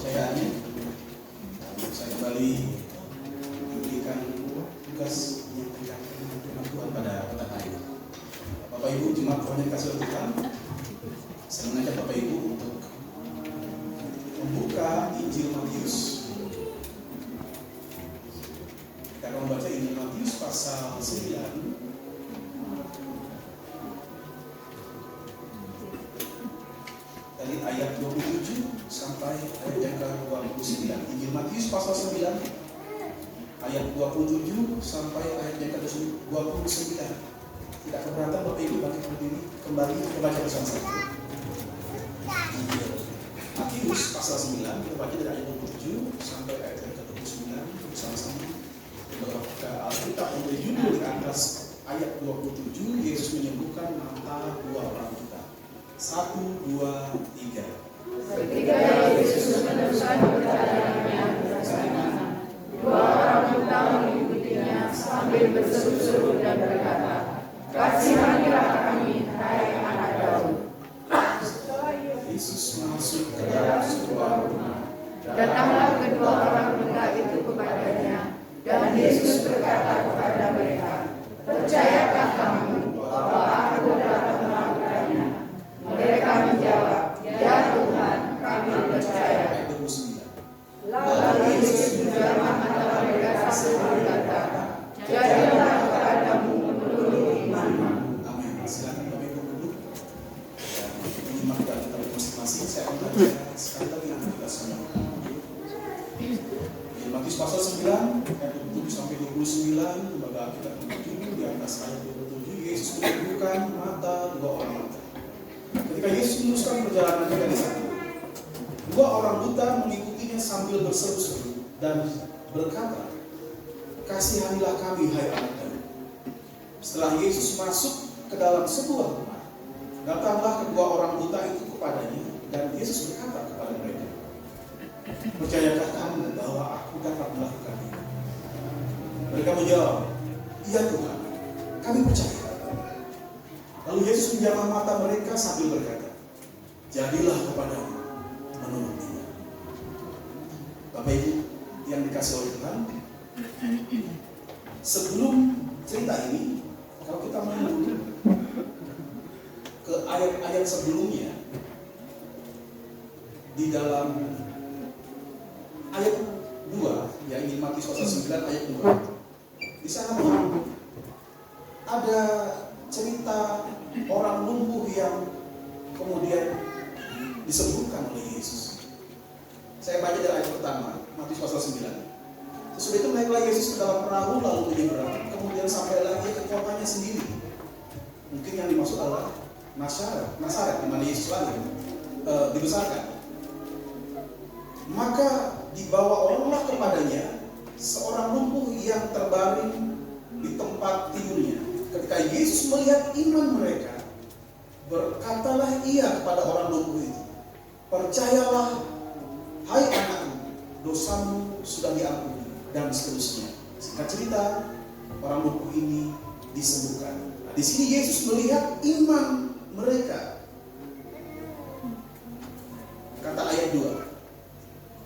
kepercayaannya. Saya kembali diberikan tugas menyampaikan firman Tuhan pada petang hari. Bapak Ibu jemaat Tuhan yang kasih Tuhan, saya mengajak Bapak Ibu untuk membuka Injil Matius. Kita akan membaca Injil Matius pasal 9 dari ayat 27 sampai ayat yang ke-29. Injil Matius pasal 9 ayat 27 sampai ayat yang ke-29. Tidak keberatan Bapak Ibu bangkit berdiri kembali kita baca bersama-sama. Injil Matius pasal 9 kita baca dari ayat 27 sampai ayat yang ke-29 bersama-sama. Buka Alkitab untuk judul di atas ayat 27, Yesus menyembuhkan mata dua orang buta. 1, 2, 3. Ketika Yesus meneruskan perjalanannya ke sana, dua orang buta mengikutinya sambil berseru-seru dan berkata, "Kasihanilah kami, hai anak Daud." Yesus masuk Ke dalam sebuah rumah, datanglah kedua orang buta itu kepadanya, dan Yesus berkata kepada mereka, "Percayakah kamu bahwa aku dapat melakukannya?" Mereka menjawab, "Ya Tuhan, kami percaya." ayat 29. Lalu Yesus menjamah mata mereka sambil berkata, "Jadilah kepadamu menurut imanmu." Amin. Silakan Bapak Ibu duduk dan menyimak dari kitab masing-masing. Saya akan baca sekali lagi nanti kita semua. Injil Matius pasal 9 ayat 27 sampai 29, lembaga Alkitab judul di atas ayat 27, Yesus menyembuhkan mata dua orang buta. Ketika Yesus meneruskan perjalanannya dari sana, dua orang buta mengikutinya sambil berseru-seru dan berkata, "Kasihanilah kami, hai anak Daud." Setelah Yesus masuk ke dalam sebuah rumah, datanglah kedua orang buta itu kepadanya, dan Yesus berkata kepada mereka, "Percayakah kamu bahwa aku dapat melakukan ini?" Mereka menjawab, "Iya Tuhan, kami percaya." Lalu Yesus menjamah mata mereka sambil berkata, "Jadilah kepadamu menurut iman." Bapak Ibu yang dikasih oleh Tuhan, sebelum cerita ini, kalau kita menurut ke ayat-ayat sebelumnya, di dalam ayat 2, ya Injil Matius pasal 9 ayat 2, di sana ada cerita orang lumpuh yang kemudian disembuhkan oleh Yesus. Saya baca dari ayat pertama, Matius pasal 9. Sesudah itu naiklah Yesus ke dalam perahu lalu menyeberang, kemudian sampailah dia ke kotanya sendiri. Mungkin yang dimaksud adalah Nazaret, di mana Yesus lahir, dibesarkan. Maka dibawa olehlah kepadanya seorang lumpuh yang terbaring di tempat tidurnya. Ketika Yesus melihat iman mereka, berkatalah ia kepada orang lumpuh itu, "Percayalah, hai anakku, dosamu sudah diampuni," dan seterusnya. Singkat cerita, orang lumpuh ini disembuhkan. Nah, di sini Yesus melihat iman mereka. Kata ayat 2.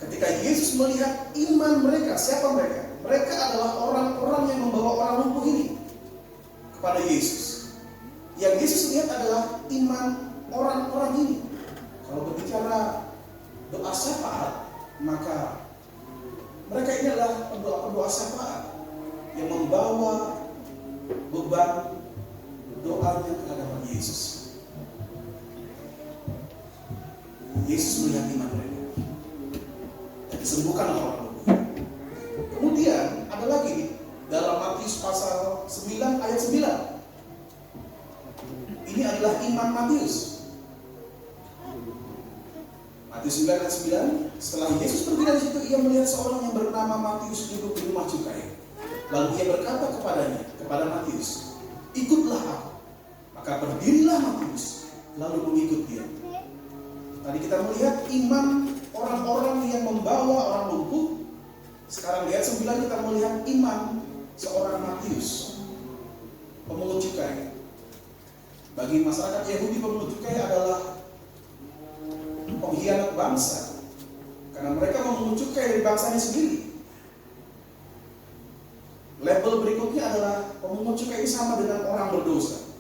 Ketika Yesus melihat iman mereka, siapa mereka? Mereka adalah orang-orang yang membawa orang lumpuh ini kepada Yesus. Yang Yesus lihat adalah iman orang-orang ini. Kalau berbicara doa syafaat, maka mereka ini adalah pendoa-pendoa syafaat yang membawa beban doanya ke hadapan Yesus. Yesus melihat iman mereka dan disembuhkan oleh orang lumpuh. Kemudian ada lagi dalam Matius pasal 9 ayat 9. Ini adalah iman Matius. Matius 9 ayat 9. Setelah Yesus pergi dari situ, ia melihat seorang yang bernama Matius duduk di rumah cukai. Lalu ia berkata kepada Matius, "Ikutlah aku." Maka berdirilah Matius, lalu mengikut dia. Tadi kita melihat iman orang-orang yang membawa orang lumpuh. Sekarang di ayat 9 kita melihat iman seorang Matius, pemungut cukai. Bagi masyarakat Yahudi, pemungut cukai adalah pengkhianat bangsa. Karena mereka mau mencukai dari bangsanya sendiri. Label berikutnya adalah pemungut cukai ini sama dengan orang berdosa.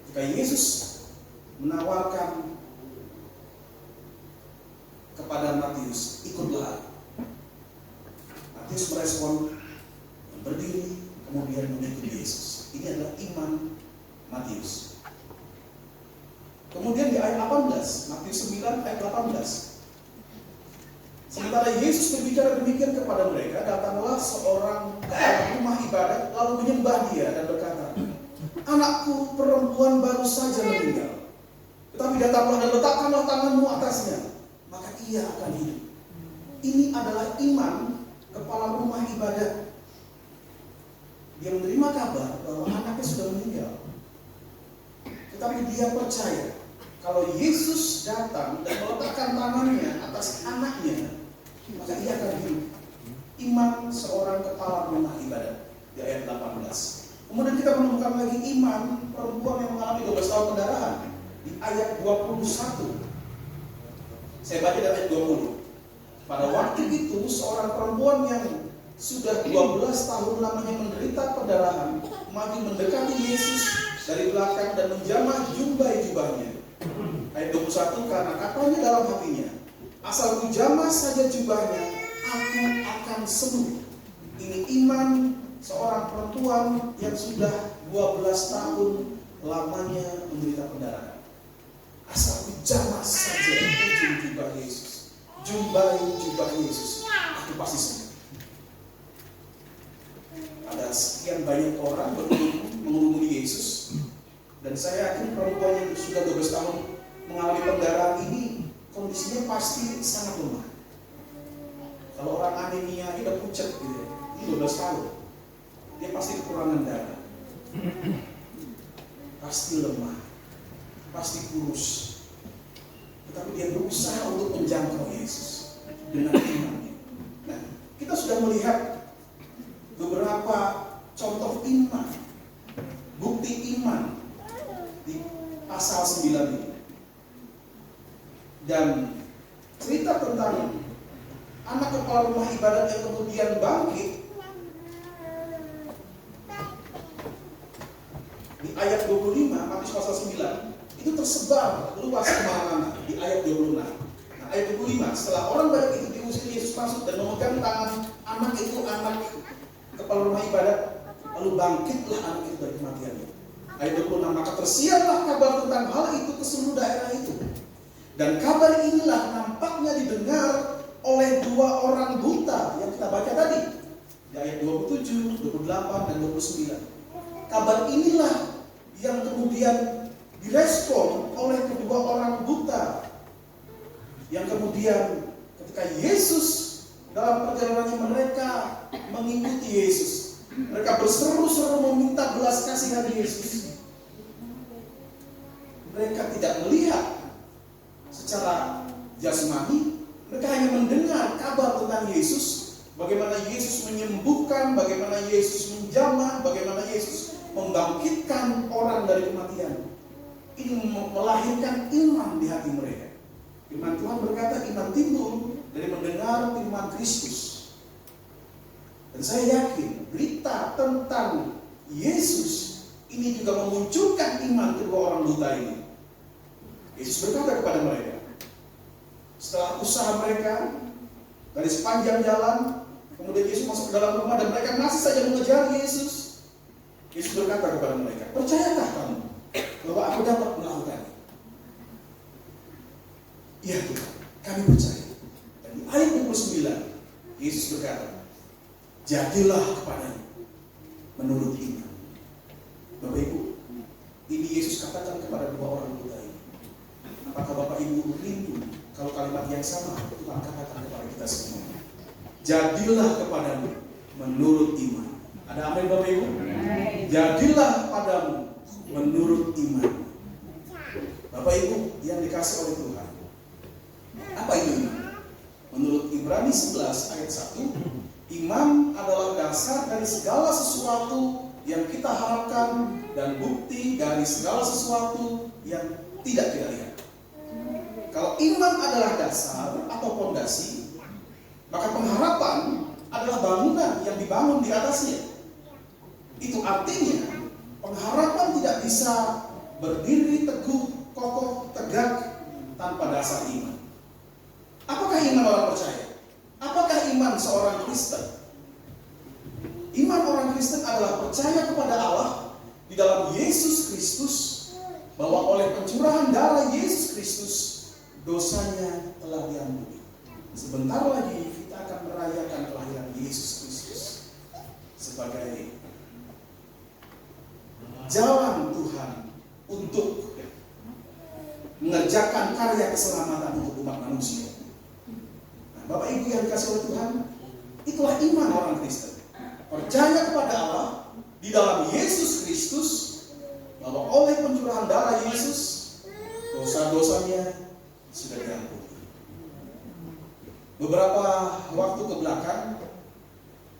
Ketika Yesus menawarkan kepada Matius, ikutlah. Matius merespon, berdiri, kemudian mengikuti Yesus. Ini adalah iman Matius. Kemudian di ayat 18, Matius 9 ayat 18. Sementara Yesus berbicara demikian kepada mereka, datanglah seorang kepala rumah ibadat lalu menyembah dia dan berkata, anakku perempuan baru saja meninggal. Tetapi datanglah dan letakkanlah tanganmu atasnya, maka ia akan hidup. Ini adalah iman kepala rumah ibadat. Dia menerima kabar bahwa anaknya sudah meninggal. Tetapi dia percaya kalau Yesus datang dan meletakkan tangannya atas anaknya, maka ia akan hidup. Iman seorang kepala rumah ibadat di ayat 18. Kemudian kita menemukan lagi iman perempuan yang mengalami 12 tahun pendarahan di ayat 21. Saya baca dari ayat 20. Pada waktu itu seorang perempuan yang sudah 12 tahun lamanya menderita pendarahan maju mendekati Yesus dari belakang dan menjamah jubahnya. Ayat 21, karena katanya dalam hatinya, asal ku jamah saja jubahnya, aku akan sembuh. Ini iman seorang perempuan yang sudah 12 tahun lamanya menderita pendarahan. Asal ku jamah saja ujung jubah Yesus, jubah Yesus, aku pasti sembuh. Ada sekian banyak orang mengurumuni Yesus, dan saya yakin perempuan yang sudah 12 tahun mengalami pendarahan ini kondisinya pasti sangat lemah. Kalau orang anemia dia udah pucat gitu ya, ini 12 tahun, dia pasti kekurangan darah, pasti lemah, pasti kurus. Tetapi dia berusaha untuk menjangkau Yesus dengan imannya. Nah, kita sudah melihat beberapa contoh iman, bukti iman di pasal 9 ini. Dan cerita tentang anak kepala rumah ibadat yang kemudian bangkit di ayat 25, Matius pasal 9 itu tersebar luas kemana-mana di ayat 26. Nah, ayat 25, setelah orang banyak itu diusir, Yesus masuk dan memegang tangan anak itu, anak kepala rumah ibadat, lalu bangkitlah anak itu dari kematiannya. Ayat 26, maka tersiarlah kabar tentang hal itu ke seluruh daerah itu. Dan kabar inilah nampaknya didengar oleh 2 orang buta yang kita baca tadi di ayat 27, 28, dan 29. Kabar inilah yang kemudian direspon oleh kedua orang buta yang kemudian ketika Yesus dalam perjalanannya mereka mengikuti Yesus, mereka berseru-seru meminta belas kasihan Yesus. Mereka tidak melihat secara jasmani, mereka hanya mendengar kabar tentang Yesus, bagaimana Yesus menyembuhkan, bagaimana Yesus menjamah, bagaimana Yesus membangkitkan orang dari kematian. Ini melahirkan iman di hati mereka. Firman Tuhan berkata iman timbul dari mendengar firman Kristus. Dan saya yakin berita tentang Yesus ini juga memunculkan iman kedua orang buta ini. Yesus berkata kepada mereka, setelah usaha mereka dari sepanjang jalan, kemudian Yesus masuk ke dalam rumah dan mereka masih saja mengejar Yesus. Yesus berkata kepada mereka, percayakah kamu bahwa aku dapat melakukannya? Iya Tuhan, kami percaya. Dan di ayat 29, Yesus berkata, jadilah kepadanya menurut iman. Bapak Ibu, ini Yesus katakan kepada 2 orang buta ini. Apakah Bapak Ibu rindu kalau kalimat yang sama Tuhan katakan kepada kita semua? Jadilah kepadamu menurut iman. Ada amin Bapak Ibu? Jadilah padamu menurut iman. Bapak Ibu yang dikasih oleh Tuhan, apa itu iman? Menurut Ibrani 11 ayat 1, iman adalah dasar dari segala sesuatu yang kita harapkan dan bukti dari segala sesuatu yang tidak kita lihat. Kalau iman adalah dasar atau fondasi, maka pengharapan adalah bangunan yang dibangun di atasnya. Itu artinya pengharapan tidak bisa berdiri teguh, kokoh, tegak tanpa dasar iman. Apakah iman orang percaya? Apakah iman seorang Kristen? Iman orang Kristen adalah percaya kepada Allah di dalam Yesus Kristus, bahwa oleh pencurahan darah Yesus Kristus dosanya telah diampuni. Sebentar lagi kita akan merayakan kelahiran Yesus Kristus sebagai jalan Tuhan untuk mengerjakan karya keselamatan untuk umat manusia. Nah, Bapak Ibu yang dikasihi oleh Tuhan, itulah iman orang Kristen. Percaya kepada Allah di dalam Yesus Kristus, bahwa oleh pencurahan darah Yesus dosa-dosanya sudah diampuni. Beberapa waktu ke belakang,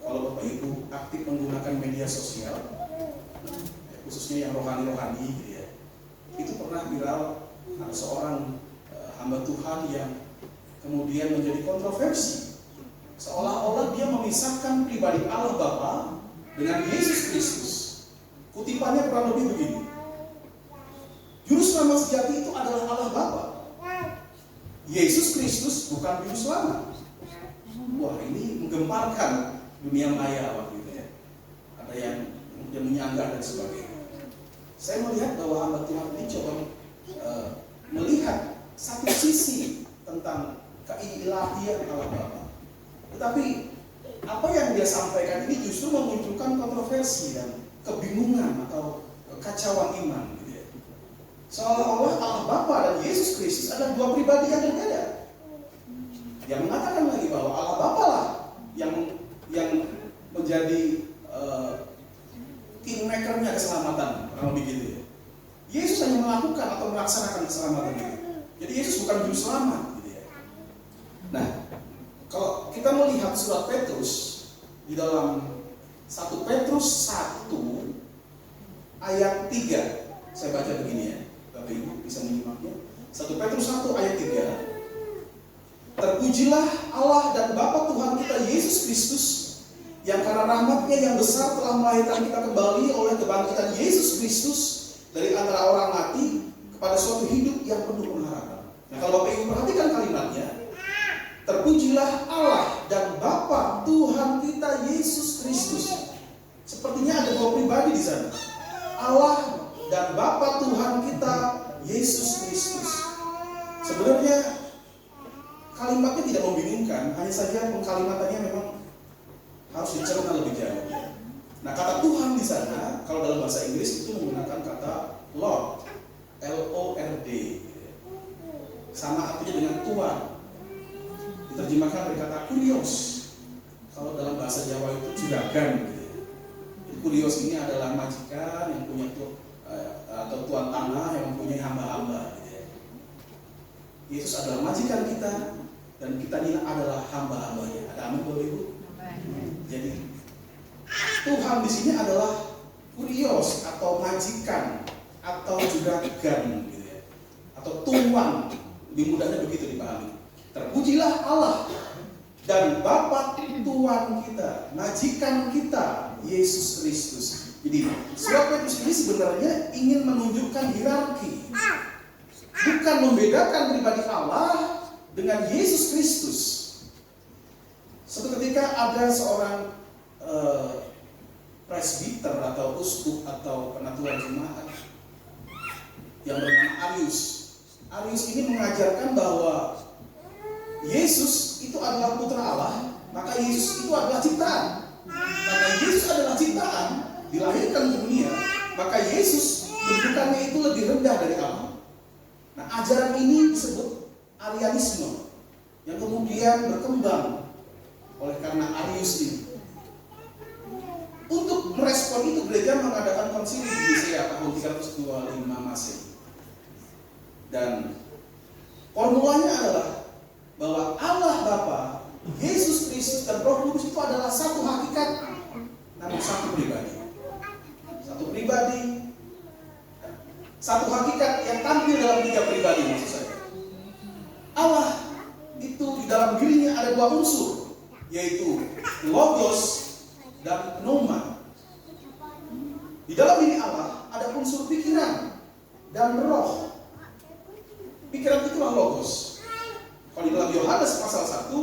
kalau Bapak Ibu aktif menggunakan media sosial, khususnya yang rohani-rohani gitu ya, itu pernah viral ada seorang hamba Tuhan yang kemudian menjadi kontroversi, seolah-olah dia memisahkan pribadi Allah Bapa dengan Yesus Kristus. Kutipannya kurang lebih begini: Juru Selamat sejati itu adalah Allah Bapa. Yesus Kristus bukan Juru Selamat. Wah, ini menggemparkan dunia maya waktu itu ya. Ada yang menyanggah dan sebagainya. Saya melihat bahwa hamba Tuhan ini coba melihat satu sisi tentang keilahian Allah Bapa. Tetapi apa yang dia sampaikan ini justru memunculkan kontroversi dan kebingungan atau kekacauan iman gitu ya. Seolah-olah Allah Bapa dan Yesus Kristus adalah dua pribadi yang berbeda. Yang mengatakan lagi bahwa Allah Bapa lah yang menjadi kingmakernya keselamatan, kalau begitu ya. Yesus hanya melakukan atau melaksanakan keselamatan itu. Jadi Yesus bukan juru selamat gitu ya. Nah, kalau kita melihat surat Petrus di dalam 1 Petrus 1 ayat 3, saya baca begini ya, Bapak Ibu bisa menyimaknya. 1 Petrus 1 ayat 3. Terpujilah Allah dan Bapa Tuhan kita Yesus Kristus, yang karena rahmat-Nya yang besar telah melahirkan kita kembali oleh kebangkitan Yesus Kristus dari antara orang mati kepada suatu hidup yang penuh pengharapan. Nah, kalau Bapak Ibu perhatikan kalimatnya, terpujilah Allah dan Bapa Tuhan kita Yesus Kristus. Sepertinya ada dua pribadi di sana. Allah dan Bapa Tuhan kita Yesus Kristus. Sebenarnya kalimatnya tidak membingungkan, hanya saja pengkalimatannya memang harus dicerna lebih jauh. Nah, kata Tuhan di sana, kalau dalam bahasa Inggris itu menggunakan kata Lord, L-O-R-D, sama artinya dengan Tuhan. Diterjemahkan dari kata kurios. Kalau dalam bahasa Jawa itu juragan. Jadi kurios ini adalah majikan yang punya atau tuan tanah yang mempunyai hamba-hamba. Yesus adalah majikan kita dan kita ini adalah hamba-hambanya. Ada amin Bapak Ibu? Jadi Tuhan di sini adalah kurios atau majikan atau juragan gitu ya. Atau tuan, lebih mudahnya begitu dipahami. Terpujilah Allah dan Bapa Tuhan kita, majikan kita Yesus Kristus. Jadi surat Petrus ini sebenarnya ingin menunjukkan hierarki, bukan membedakan pribadi Allah dengan Yesus Kristus. Suatu ketika ada seorang presbiter atau uskup atau penatua jemaat yang bernama Arius. Arius ini mengajarkan bahwa Yesus itu adalah putra Allah, maka Yesus itu adalah ciptaan. Karena Yesus adalah ciptaan, dilahirkan ke dunia, maka Yesus kedudukannya itu lebih rendah dari Allah. Nah, ajaran ini disebut Arianisme yang kemudian berkembang oleh karena Arius ini. Untuk merespon itu, gereja mengadakan konsili di Nicea tahun 325 Masehi. Dan formulanya adalah bahwa Allah Bapa, Yesus Kristus dan Roh Kudus itu adalah satu hakikat, namun satu pribadi. Satu pribadi, satu hakikat yang tampil dalam tiga pribadi maksud saya. Allah itu di dalam dirinya ada dua unsur, yaitu logos dan pneuma. Di dalam diri Allah ada unsur pikiran dan roh. Pikiran itulah logos. Kalau di dalam Yohanes pasal 1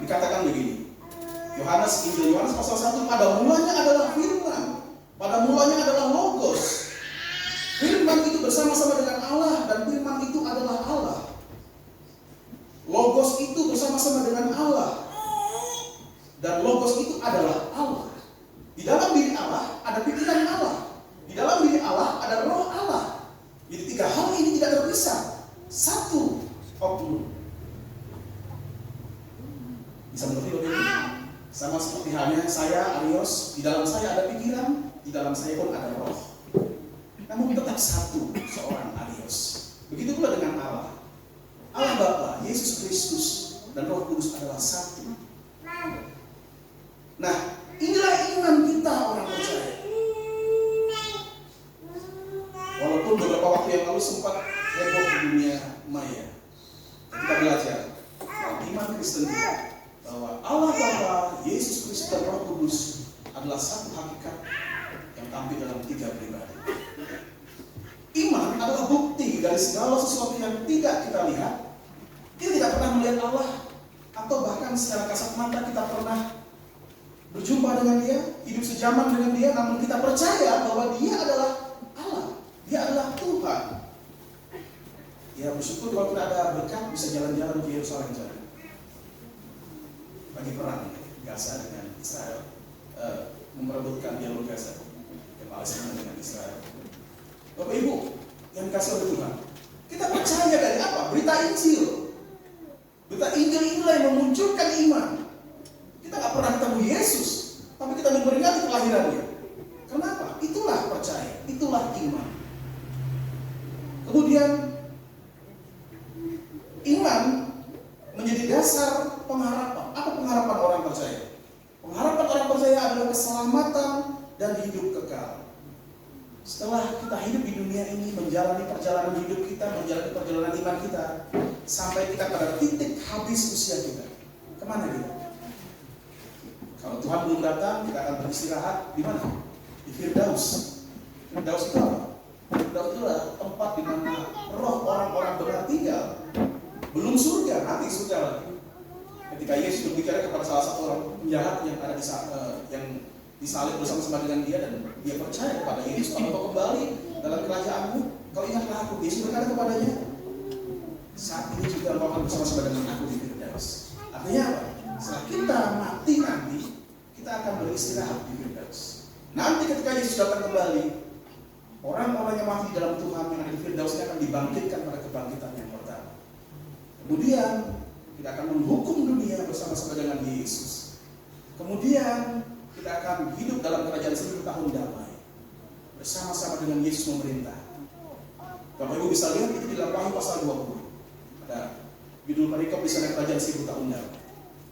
dikatakan begini. Injil Yohanes pasal 1, pada mulanya adalah firman, pada mulanya adalah logos. Firman itu bersama-sama dengan Allah, dan firman itu adalah Allah. Logos itu bersama-sama dengan Allah, dan logos itu adalah Allah. Di dalam diri Allah ada pikiran Allah, di dalam diri Allah ada roh Allah. Jadi tiga hal ini tidak terpisah, satu oknum. Bisa mengerti Bapak Ibu? Sama seperti halnya saya, Arios, di dalam saya ada pikiran, di dalam saya pun ada roh. Namun tetap satu, seorang Arios. Begitu pula dengan Allah. Allah Bapa, Yesus Kristus, dan Roh Kudus adalah satu. Nah, inilah iman kita orang percaya. Walaupun beberapa waktu yang lalu sempat heboh di dunia maya, kita belajar iman Kristen kita, bahwa Allah Bapa, Yesus Kristus, dan Roh Kudus adalah satu hakikat yang tampil dalam tiga pribadi. Iman adalah bukti dari segala sesuatu yang tidak kita lihat. Kita tidak pernah melihat Allah, atau bahkan secara kasat mata kita pernah berjumpa dengan Dia, hidup sejaman dengan Dia, namun kita percaya bahwa Dia adalah Allah, Dia adalah Tuhan. Ya, bersyukur kalau kita ada berkat bisa jalan-jalan ke Yerusalem jalan. Bagi perang Gaza dengan Israel, memperebutkan jalur Gaza, yang Palestina dengan Israel. Bapak Ibu yang dikasih oleh Tuhan, kita percaya dari apa? Berita Injil. Berita Injil inilah yang memunculkan iman. Kita nggak pernah ketemu Yesus, tapi kita memperingati kelahirannya. Kenapa? Itulah percaya, itulah iman. Kemudian iman menjadi dasar pengharapan. Apa pengharapan orang percaya? Pengharapan orang percaya adalah keselamatan dan hidup kekal. Setelah kita hidup di dunia ini, menjalani perjalanan hidup kita, menjalani perjalanan iman kita, sampai kita pada titik habis usia kita, kemana kita? Kalau Tuhan belum datang, kita akan beristirahat di mana? Di Firdaus. Firdaus itu apa? Firdaus itu adalah tempat di mana roh orang-orang benar tinggal. Belum surga, nanti surga lagi. Ketika Yesus berbicara kepada salah satu orang penjahat yang ada yang disalib bersama-sama dengan dia, dan dia percaya kepada Yesus, kalau kau kembali dalam kerajaanmu, kau ingatlah aku. Yesus berkata kepadanya, saat ini juga kau akan bersama-sama dengan aku di Firdaus. Artinya apa? Setelah kita mati nanti, kita akan beristirahat di Firdaus. Nanti ketika Yesus datang kembali, orang-orang yang mati di dalam Tuhan yang ada di Firdaus ini akan dibangkitkan pada kebangkitan yang pertama. Kemudian kita akan menghukum dunia bersama-sama dengan Yesus. Kemudian kita akan hidup dalam kerajaan 1000 tahun damai bersama-sama dengan Yesus memerintah. Bapak Ibu bisa lihat itu di dalam Wahyu pasal 20. Ada judul perikop di sana, kerajaan 1000 tahun damai.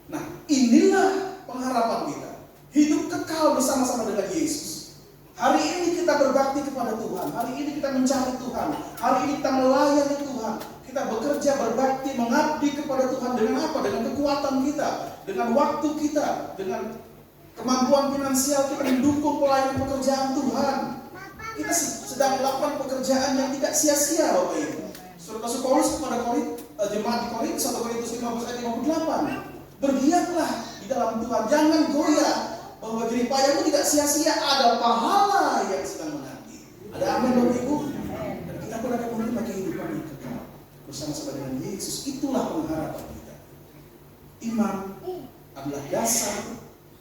Nah, inilah pengharapan kita, hidup kekal bersama-sama dengan Yesus. Hari ini kita berbakti kepada Tuhan, hari ini kita mencari Tuhan, hari ini kita melayani Tuhan, kita bekerja, berbakti, mengabdi kepada Tuhan dengan apa? Dengan kekuatan kita, dengan waktu kita, dengan kemampuan finansial kita mendukung pelayanan pekerjaan Tuhan. Kita sedang melakukan pekerjaan yang tidak sia-sia, Bapak Ibu. Surat Rasul Paulus kepada jemaat di Korintus 1 Korintus 15 ayat 58. Bergiatlah di dalam Tuhan, jangan goyah, bahwa jerih payahmu tidak sia-sia, ada pahala yang sedang menanti. Ada amin Bapak Ibu? Dan kita pun akan menerima kehidupan yang kekal bersama-sama dengan Yesus. Itulah pengharapan kita. Iman adalah dasar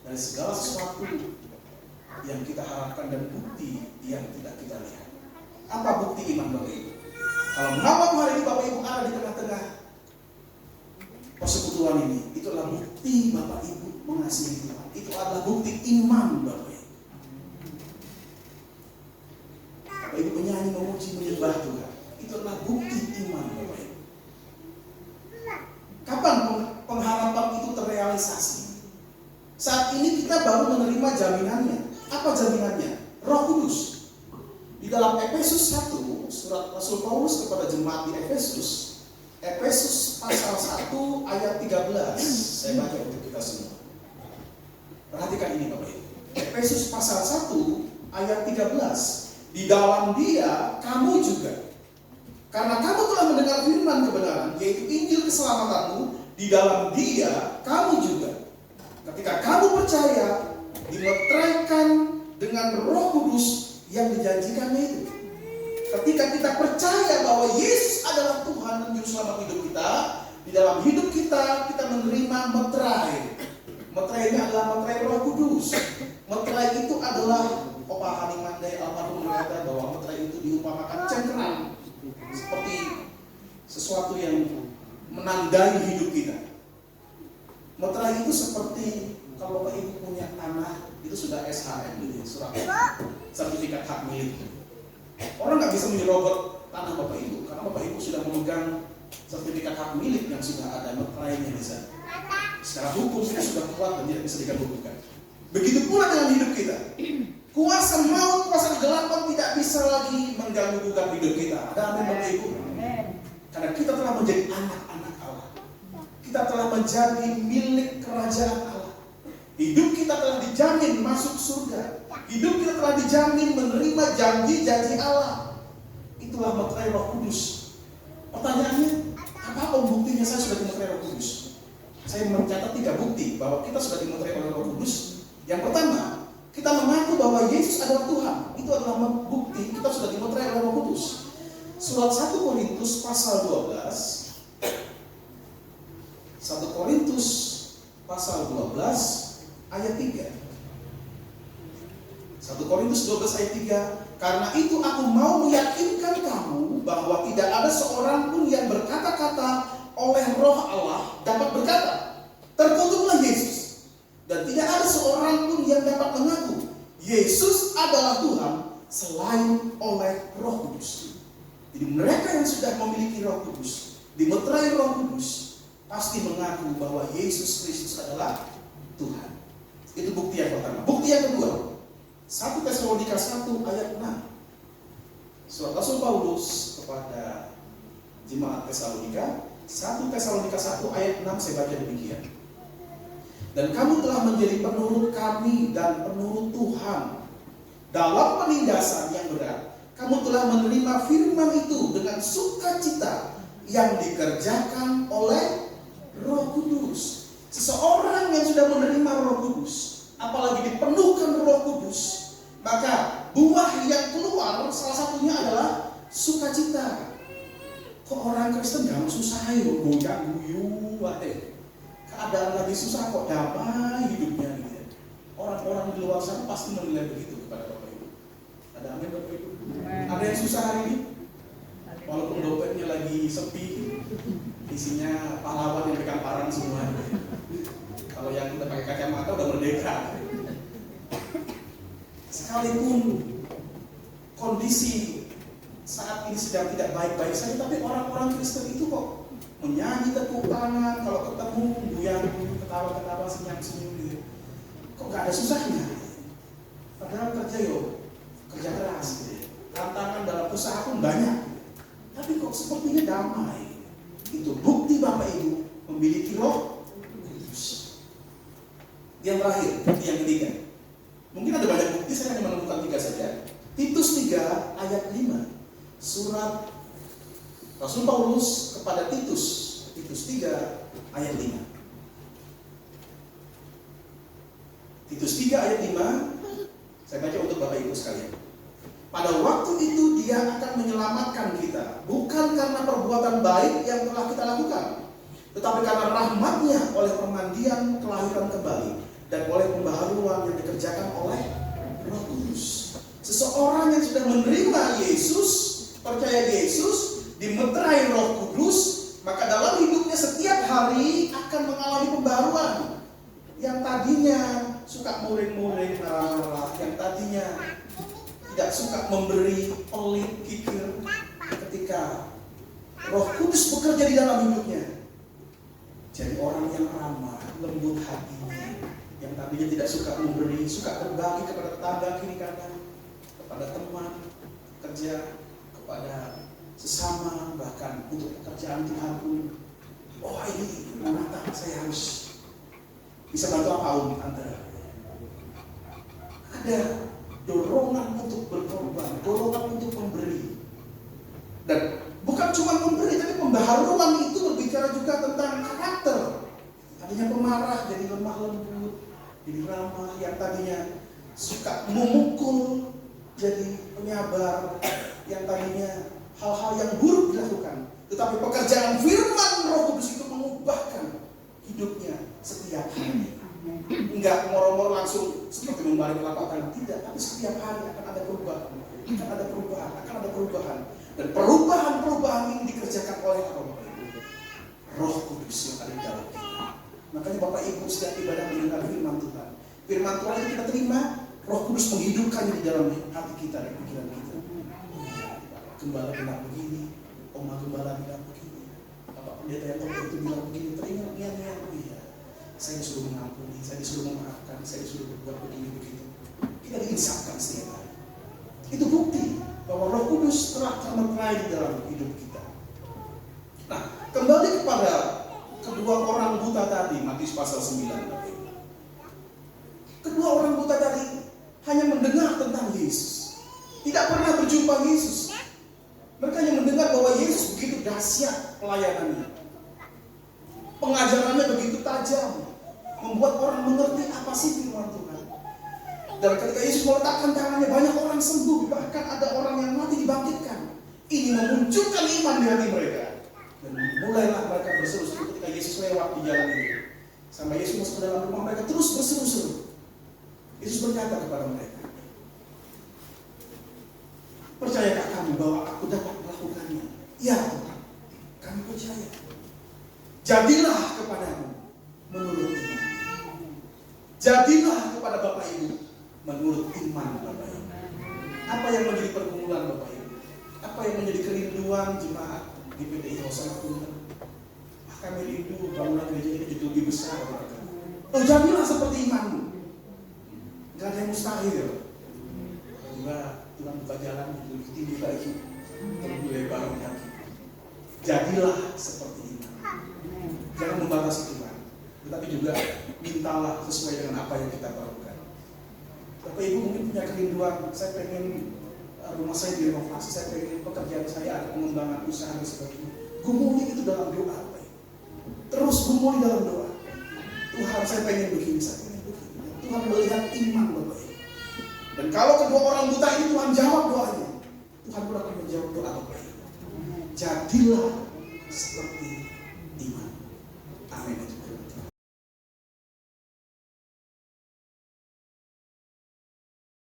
dari segala sesuatu yang kita harapkan dan bukti yang tidak kita lihat. Apa bukti iman Bapak Ibu? Kalau malam hari ini Bapak Ibu ada di tengah-tengah persekutuan ini, itu adalah bukti Bapak Ibu mengasihi Tuhan. Itu adalah bukti iman Bapak Ibu. Bapak Ibu menyanyi, memuji, menyembah Tuhan. Itu adalah bukti iman Bapak Ibu. Kapan pengharapan itu terrealisasi? Saat ini kita baru menerima jaminannya. Apa jaminannya? Roh Kudus. Di dalam Efesus 1 surat Rasul Paulus kepada jemaat di Efesus. Efesus pasal 1 ayat 13. Saya baca untuk kita semua. Perhatikan ini Bapak Ibu. Efesus pasal 1 ayat 13. Di dalam Dia kamu juga, karena kamu telah mendengar firman kebenaran, yaitu Injil keselamatanmu, di dalam Dia kamu juga, ketika kamu percaya, dimeteraikan dengan Roh Kudus yang dijanjikannya itu. Ketika kita percaya bahwa Yesus adalah Tuhan dan Juru Selamat hidup kita, di dalam hidup kita, kita menerima meterai. Meterai ini adalah meterai Roh Kudus. Meterai itu adalah Opa Hani Mandai almarhum berkata bahwa meterai itu diumpamakan cengkeram, seperti sesuatu yang menandai hidup kita. Meterai itu seperti kalau Bapak Ibu punya tanah, itu sudah SHM gitu, surat sertifikat hak milik. Orang nggak bisa menyerobot tanah Bapak Ibu karena Bapak Ibu sudah memegang sertifikat hak milik yang sudah ada meterainya di sana. Secara hukum itu sudah kuat dan tidak bisa digabungkan. Begitu pula dengan hidup kita. Kuasa maut, kuasa kegelapan tidak bisa lagi mengganggu-ganggu hidup kita. Ada amin Bapak Ibu? Karena kita telah menjadi anak-anak Allah. Kita telah menjadi milik kerajaan Allah. Hidup kita telah dijamin masuk surga. Hidup kita telah dijamin menerima janji-janji Allah. Itulah meterai Roh Kudus. Pertanyaannya, apa buktinya saya sudah dimeterai Roh Kudus? Saya mencatat 3 bukti bahwa kita sudah dimeterai oleh Roh Kudus. Yang pertama, kita mengaku bahwa Yesus adalah Tuhan. Itu adalah bukti kita sudah dimeterai oleh Roh Kudus. Surat 1 Korintus pasal 12. 1 Korintus pasal 12 ayat 3. 1 Korintus 12 ayat 3. Karena itu aku mau meyakinkan kamu bahwa tidak ada seorang pun yang berkata-kata oleh Roh Allah dapat berkata, terkutuklah Yesus. Dan tidak ada seorang pun yang dapat mengaku Yesus adalah Tuhan selain oleh Roh Kudus. Jadi mereka yang sudah memiliki Roh Kudus, dimeterai Roh Kudus, pasti mengaku bahwa Yesus Kristus adalah Tuhan. Itu bukti yang pertama. Bukti yang kedua, 1 Tesalonika 1 ayat 6. Surat Rasul Paulus kepada jemaat Tesalonika, 1 Tesalonika 1 ayat 6, saya baca demikian. Dan kamu telah menjadi penurut kami dan penurut Tuhan. Dalam penindasan yang berat, kamu telah menerima firman itu dengan sukacita yang dikerjakan oleh Roh Kudus. Seseorang yang sudah menerima Roh Kudus, apalagi dipenuhkan Roh Kudus, maka buah yang keluar salah satunya adalah sukacita. Kok orang Kristen jangan susah ya, goyang-guyu, keadaan lagi susah kok damai hidupnya gitu ya. Orang-orang di luar sana pasti menilai begitu kepada Bapak Ibu. Ada amin Bapak Ibu? Ada yang susah hari ini? Walaupun dompetnya lagi sepi, isinya pahlawan yang pegang parang semua. Kalau yang udah pakai kacamata udah merdeka. Sekalipun kondisi saat ini sedang tidak baik-baik saja, tapi orang-orang Kristen itu kok menyanyi tepuk tangan, kalau ketemu goyang, ketawa-ketawa, senyum-senyum gitu. Kok gak ada susahnya? Padahal kerja keras gitu. Tantangan dalam usaha pun banyak. Tapi kok sepertinya damai. Itu bukti Bapak Ibu memiliki Roh Kudus. Yang terakhir, bukti yang ketiga. Mungkin ada banyak bukti, saya hanya menemukan 3 saja. Titus 3 ayat 5. Surat Rasul Paulus kepada Titus 3 ayat 5. Titus 3 ayat 5, saya baca untuk Bapak Ibu sekalian. Pada waktu itu Dia akan menyelamatkan kita, bukan karena perbuatan baik yang telah kita lakukan, tetapi karena rahmat-Nya oleh pemandian kelahiran kembali dan oleh pembaharuan yang dikerjakan oleh Roh Kudus. Seseorang yang sudah menerima Yesus, percaya Yesus, dimeterai Roh Kudus, maka dalam hidupnya setiap hari akan mengalami pembaruan. Yang tadinya suka muring-muring, marah-marah, yang tadinya tidak suka memberi, pelit, kikir, ketika Roh Kudus bekerja di dalam hidupnya, jadi orang yang ramah, lembut hatinya, yang tadinya tidak suka memberi, suka berbagi kepada tetangga kiri kanan, kepada teman kerja, kepada sesama, bahkan untuk pekerjaan Tuhan pun. Oh ini mata saya harus bisa bantu apa Om Tante? Ada dorongan untuk berkorban, dorongan untuk memberi. Dan bukan cuma memberi, tapi pembaharuan itu berbicara juga tentang karakter. Tadinya pemarah jadi lemah lembut, jadi ramah. Yang tadinya suka memukul jadi penyabar. Yang tadinya hal-hal yang buruk dilakukan, tetapi pekerjaan firman Roh Kudus itu mengubahkan hidupnya setiap hari. Enggak moro-moro langsung seperti membalik telapak tangan, tidak, tapi setiap hari akan ada perubahan, akan ada perubahan. Dan perubahan-perubahan ini dikerjakan oleh Roh Kudus yang ada di dalam kita. Makanya Bapak Ibu setiap ibadah mendengar firman Tuhan. Firman Tuhan itu kita terima, Roh Kudus menghidupkannya di dalam hati kita dan pikiran kita. Gembala bilang begini, Oma Gembala bilang begini, Bapak Pendeta yang itu bilang begini, teringat niat-niat dia. Saya disuruh mengampuni, saya disuruh memaafkan, saya disuruh berbuat begini begitu. Kita diinsapkan setiap hari. Itu bukti bahwa Roh Kudus telah termeterai di dalam hidup kita. Nah, kembali kepada kedua orang buta tadi, Matius pasal 9. Kedua orang buta tadi hanya mendengar tentang Yesus, tidak pernah berjumpa Yesus. Mereka hanya mendengar bahwa Yesus begitu dahsyat pelayanannya, pengajarannya begitu tajam, membuat orang mengerti apa sih firman Tuhan. Dan ketika Yesus meletakkan tangannya, banyak orang sembuh, bahkan ada orang yang mati dibangkitkan. Ini memunculkan iman di hati mereka. Dan mulailah mereka berseru-seru ketika Yesus lewat di jalan itu. Sampai Yesus masuk ke dalam rumah, mereka terus berseru-seru. Yesus berkata kepada mereka, percayakah kamu bahwa aku dapat melakukannya? Ya Tuhan, kami percaya. Jadilah kepadamu menurut iman. Jadilah kepada Bapak Ibu menurut iman Bapak Ibu. Apa yang menjadi pergumulan Bapak Ibu? Apa yang menjadi kerinduan jemaat di PDI Hosana Punten? Kami rindu bangunan gereja ini jadi lebih besar. Oh, jadilah seperti imanmu. Gak ada yang mustahil. Tiba Tuhan buka jalan lebih tinggi lagi, lebih lebar lagi. Jadilah seperti iman. Jangan membatasi Tuhan, tetapi juga mintalah sesuai dengan apa yang kita perlukan. Bapak Ibu mungkin punya kerinduan, saya pengen rumah saya direnovasi, saya pengen pekerjaan saya ada pengembangan usaha dan sebagainya. Gumuli itu dalam doa, Bapak Ibu. Terus gumuli dalam doa. Tuhan, saya pengen begini, saya pengen begini. Tuhan melihat iman Bapak Ibu. Dan kalau kedua orang buta ini Tuhan jawab doanya, Tuhan pun akan menjawab doa Bapak Ibu. Jadilah